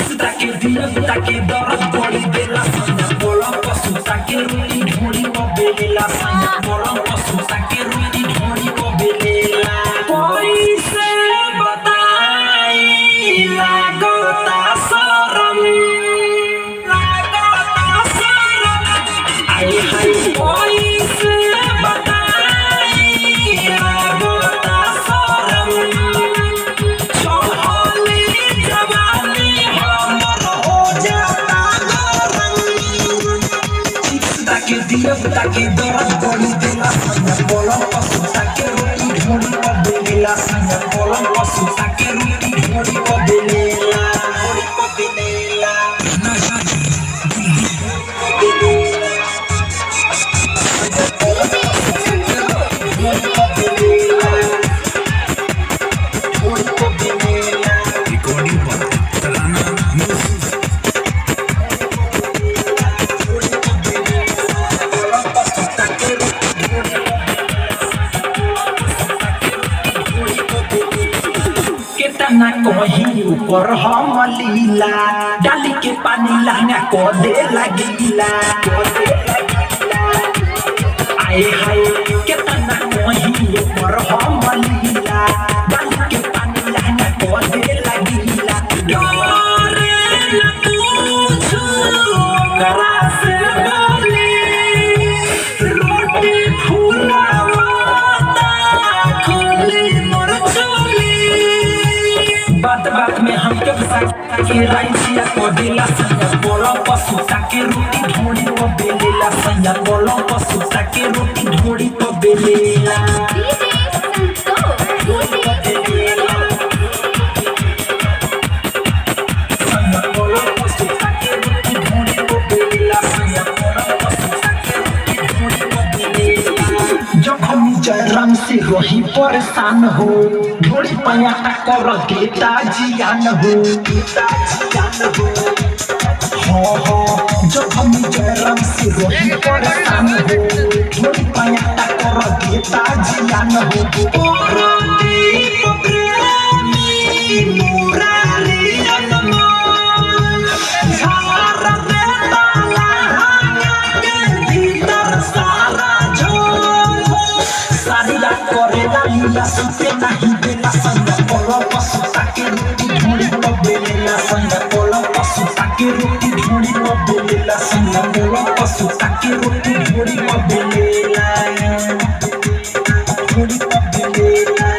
ताके दर्द बड़ी देला सैया बोला पशु ताके रोटी ढोड़ी को बेलेला सैया बोला पशु ताके रोटी ढोड़ी को बेलेला कैसे बताई लागता शरम आई हाय कैसे बताई लागता शरम चढ़ली जवानी हमर हो जाता गरम ताके दिया ताके दर्द बड़ी देला सैया बोला पशु ताके रोटी ढोड़ी को बेलेला सैया बोला पशु ताके रोटी ढोड़ी को बेलेला केतना कहीं ऊपर हम लीला डाली के पानी लहंगा को दे लगीला आए हाय केतना कहीं ऊपर हम लीला डाली के पानी लहंगा को दे लगीला डरे न पूछो करा से बोली रोटी फूलावता खोली मोर चोली बात बात में हमके फंसा के राइसिया को दिला सैया बोला पशु ताके रोटी ढोड़ी को बेलेला सैया बोला पशु ताके रोटी ढोड़ी को बेलेला सैया बोला पशु ताके रोटी ढोड़ी को बेलेला सैया बोला पशु ताके रोटी ढोड़ी को बेलेला जब हम जयराम से रही परेशान हो ढोड़ी पयाटा कर देता जियान हो हो जब हम जयराम से रही परेशान हो ढोड़ी पयाटा कर देता जियान हो सुते नहीं बेला सैया बोला पशु ताके रोटी ढोड़ी को बेलेला सैया बोला पशु ताके रोटी ढोड़ी को बेलेला सैया बोला पशु ताके रोटी ढोड़ी को बेलेला ढोड़ी को बेलेला